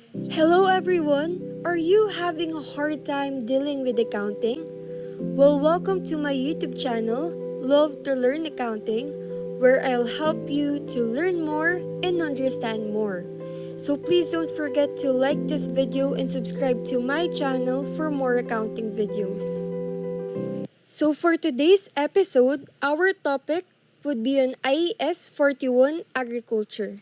Hello everyone! Are you having a hard time dealing with accounting? Well, welcome to my YouTube channel, Love to Learn Accounting, where I'll help you to learn more and understand more. So please don't forget to like this video and subscribe to my channel for more accounting videos. So for today's episode, our topic would be on IAS 41 Agriculture.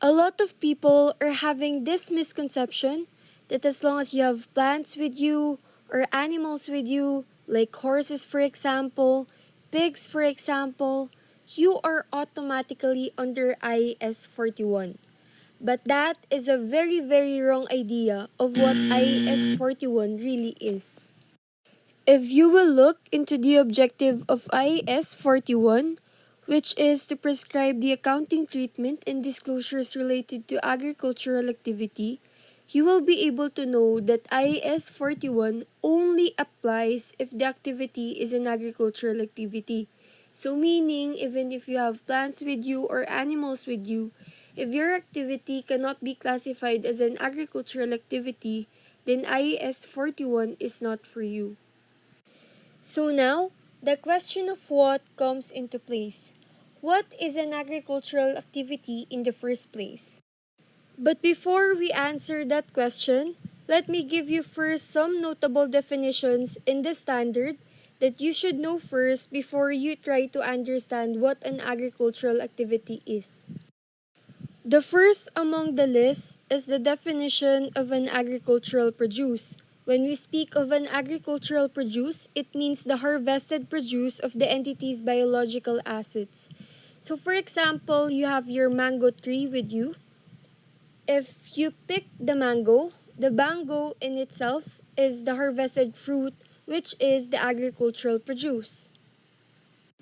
A lot of people are having this misconception that as long as you have plants with you or animals with you, like horses for example, pigs for example, you are automatically under IAS 41. But that is a very wrong idea of what IAS 41 really is. If you will look into the objective of IAS 41, which is to prescribe the accounting treatment and disclosures related to agricultural activity, you will be able to know that IAS 41 only applies if the activity is an agricultural activity. So meaning, even if you have plants with you or animals with you, if your activity cannot be classified as an agricultural activity, then IAS 41 is not for you. So now, the question of what comes into place. What is an agricultural activity in the first place? But before we answer that question, let me give you first some notable definitions in the standard that you should know first before you try to understand what an agricultural activity is. The first among the list is the definition of an agricultural produce. When we speak of an agricultural produce, it means the harvested produce of the entity's biological assets. So for example, you have your mango tree with you. If you pick the mango in itself is the harvested fruit, which is the agricultural produce.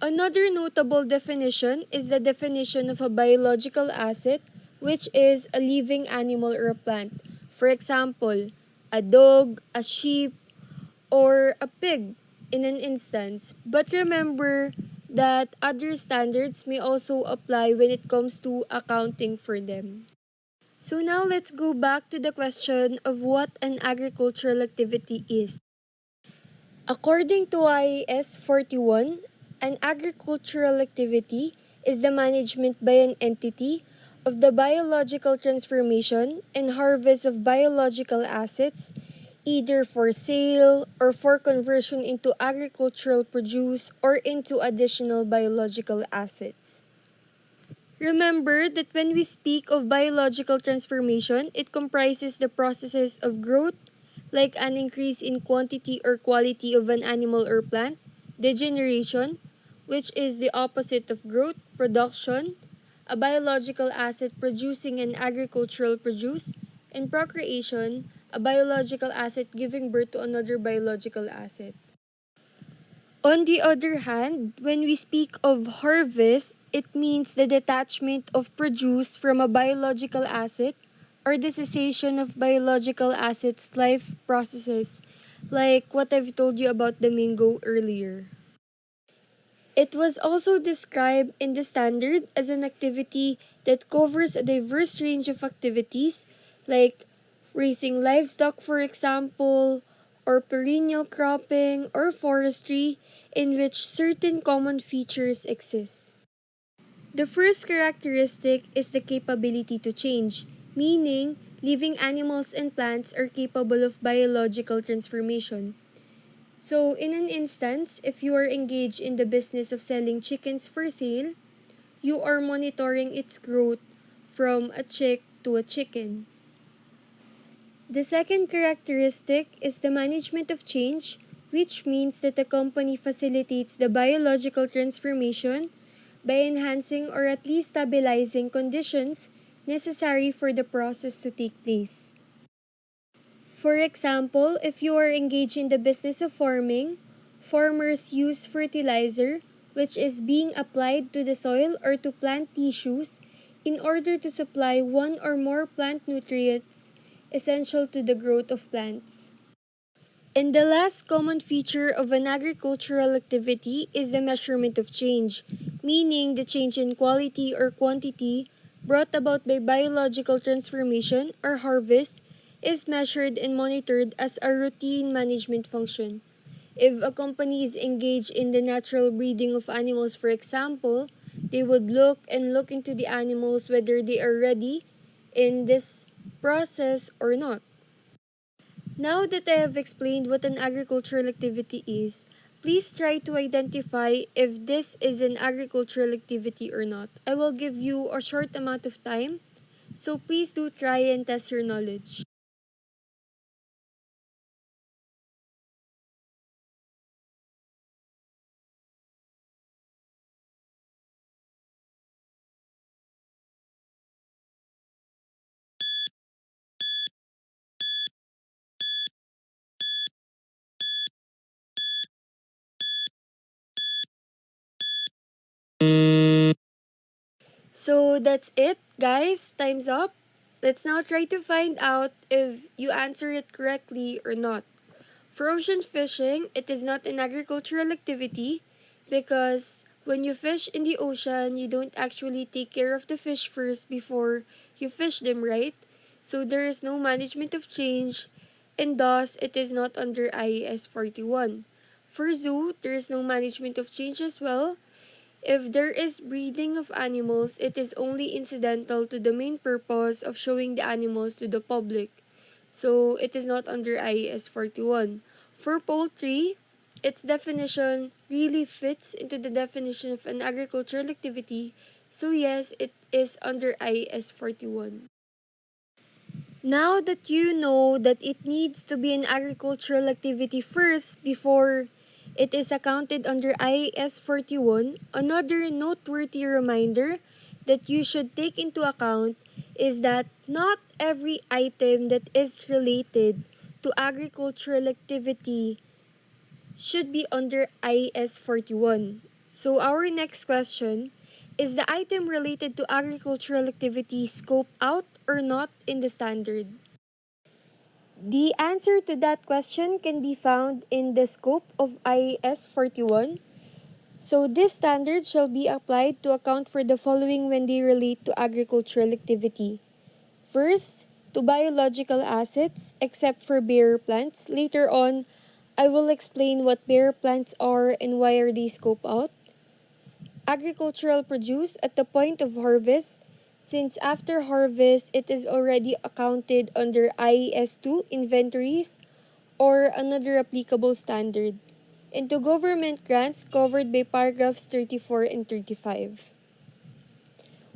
Another notable definition is the definition of a biological asset, which is a living animal or a plant. For example, a dog, a sheep, or a pig in an instance. But remember that other standards may also apply when it comes to accounting for them. So now let's go back to the question of what an agricultural activity is. According to IAS 41, an agricultural activity is the management by an entity of the biological transformation and harvest of biological assets, either for sale or for conversion into agricultural produce or into additional biological assets. Remember that when we speak of biological transformation, it comprises the processes of growth, like an increase in quantity or quality of an animal or plant, degeneration, which is the opposite of growth, production, a biological asset producing an agricultural produce, and procreation, a biological asset giving birth to another biological asset. On the other hand, when we speak of harvest, it means the detachment of produce from a biological asset or the cessation of biological assets' life processes, like what I've told you about the mango earlier. It was also described in the standard as an activity that covers a diverse range of activities, like raising livestock, for example, or perennial cropping or forestry, in which certain common features exist. The first characteristic is the capability to change, meaning living animals and plants are capable of biological transformation. So, in an instance, if you are engaged in the business of selling chickens for sale, you are monitoring its growth from a chick to a chicken. The second characteristic is the management of change, which means that the company facilitates the biological transformation by enhancing or at least stabilizing conditions necessary for the process to take place. For example, if you are engaged in the business of farming, farmers use fertilizer, which is being applied to the soil or to plant tissues in order to supply one or more plant nutrients essential to the growth of plants. And the last common feature of an agricultural activity is the measurement of change, meaning the change in quality or quantity brought about by biological transformation or harvest is measured and monitored as a routine management function. If a company is engaged in the natural breeding of animals, for example, they would look into the animals whether they are ready in this process or not. Now that I have explained what an agricultural activity is, please try to identify if this is an agricultural activity or not. I will give you a short amount of time, so please do try and test your knowledge. So that's it, guys. Time's up. Let's now try to find out if you answer it correctly or not. For ocean fishing, it is not an agricultural activity because when you fish in the ocean, you don't actually take care of the fish first before you fish them, right? So there is no management of change, and thus it is not under IAS 41. For zoo, there is no management of change as well. If there is breeding of animals, it is only incidental to the main purpose of showing the animals to the public. So it is not under IAS 41. For poultry, its definition really fits into the definition of an agricultural activity. So yes, it is under IAS 41. Now that you know that it needs to be an agricultural activity first before it is accounted under IAS 41, another noteworthy reminder that you should take into account is that not every item that is related to agricultural activity should be under IAS 41. So our next question is the item related to agricultural activity scope out or not in the standard? The answer to that question can be found in the scope of IAS 41. So this standard shall be applied to account for the following when they relate to agricultural activity. First, to biological assets except for bearer plants. Later on, I will explain what bearer plants are and why are they scope out. Agricultural produce at the point of harvest, since after harvest it is already accounted under IES 2 inventories or another applicable standard, into government grants covered by paragraphs 34 and 35,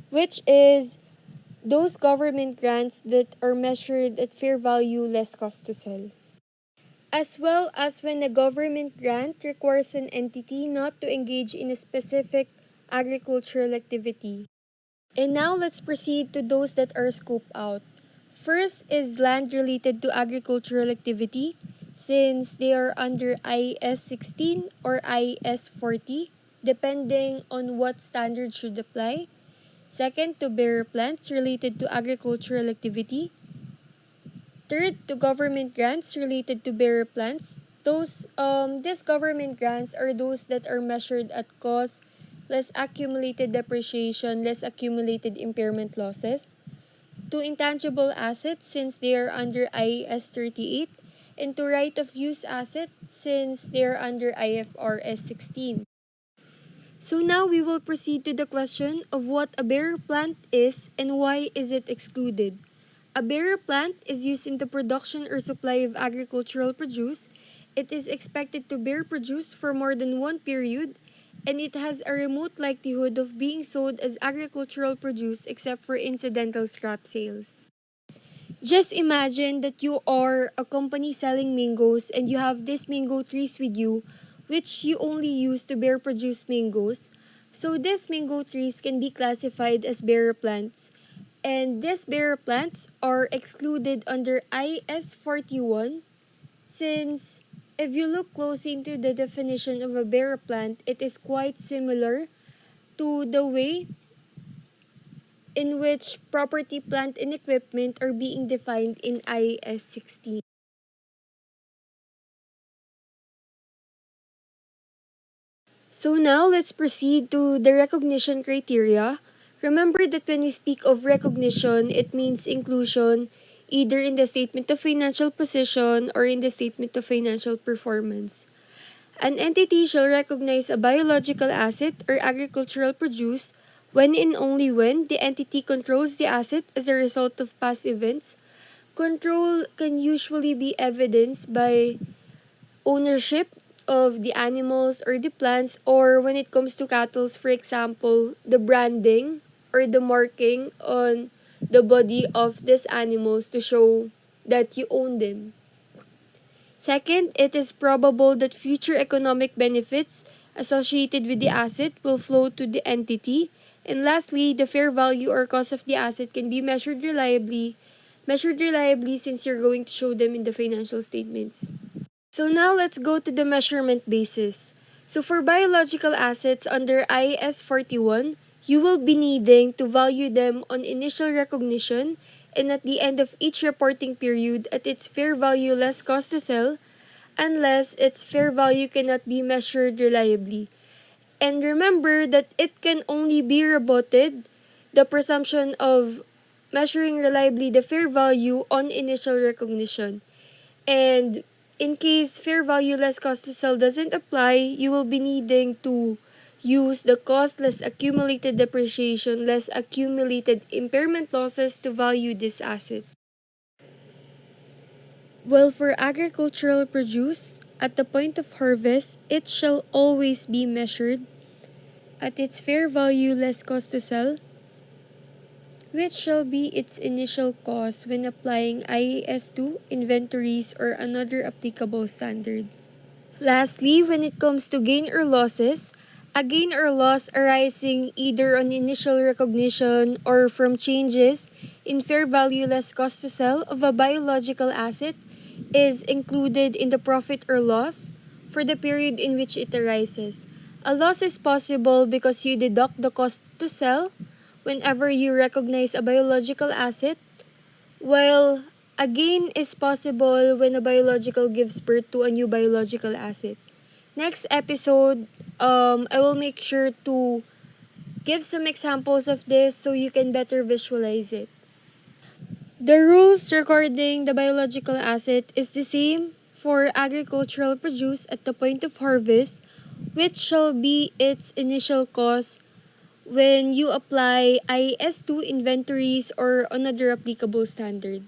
which is those government grants that are measured at fair value less cost to sell. As well as when a government grant requires an entity not to engage in a specific agricultural activity. And now let's proceed to those that are scoped out. First is land related to agricultural activity, since they are under IS 16 or IS 40, depending on what standard should apply. Second, to bearer plants related to agricultural activity. Third, to government grants related to bearer plants. These government grants are those that are measured at cost, less accumulated depreciation, less accumulated impairment losses. To intangible assets, since they are under IAS 38, and to right of use assets, since they are under IFRS 16. So now we will proceed to the question of what a bearer plant is and why is it excluded. A bearer plant is used in the production or supply of agricultural produce. It is expected to bear produce for more than one period, and it has a remote likelihood of being sold as agricultural produce except for incidental scrap sales. Just imagine that you are a company selling mangoes and you have these mango trees with you, which you only use to bear produce mangoes. So these mango trees can be classified as bearer plants. And these bearer plants are excluded under IS 41 since if you look closely into the definition of a bearer plant, it is quite similar to the way in which property, plant, and equipment are being defined in IAS 16. So now let's proceed to the recognition criteria. Remember that when we speak of recognition, it means inclusion either in the statement of financial position or in the statement of financial performance. An entity shall recognize a biological asset or agricultural produce when and only when the entity controls the asset as a result of past events. Control can usually be evidenced by ownership of the animals or the plants, or when it comes to cattle, for example, the branding or the marking on the body of these animals to show that you own them. Second, it is probable that future economic benefits associated with the asset will flow to the entity. And lastly, the fair value or cost of the asset can be measured reliably since you're going to show them in the financial statements. So now let's go to the measurement basis. So for biological assets under IAS 41, you will be needing to value them on initial recognition and at the end of each reporting period at its fair value less cost to sell, unless its fair value cannot be measured reliably. And remember that it can only be rebutted, the presumption of measuring reliably the fair value on initial recognition. And in case fair value less cost to sell doesn't apply, you will be needing to use the cost less accumulated depreciation less accumulated impairment losses to value this asset. Well, for agricultural produce, at the point of harvest, it shall always be measured at its fair value less cost to sell, which shall be its initial cost when applying IAS2 inventories or another applicable standard. Lastly, when it comes to gain or losses, a gain or loss arising either on initial recognition or from changes in fair value less cost to sell of a biological asset is included in the profit or loss for the period in which it arises. A loss is possible because you deduct the cost to sell whenever you recognize a biological asset, while a gain is possible when a biological gives birth to a new biological asset. Next episode, I will make sure to give some examples of this so you can better visualize it. The rules regarding the biological asset is the same for agricultural produce at the point of harvest, which shall be its initial cost when you apply IS2 inventories or another applicable standard.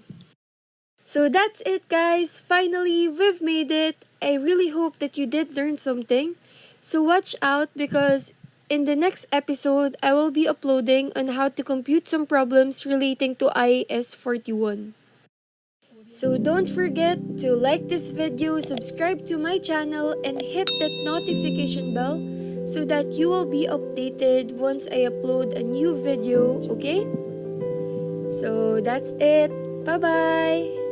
So that's it, guys. Finally, we've made it. I really hope that you did learn something. So watch out because in the next episode, I will be uploading on how to compute some problems relating to IAS 41. So don't forget to like this video, subscribe to my channel, and hit that notification bell so that you will be updated once I upload a new video, okay? So that's it. Bye-bye!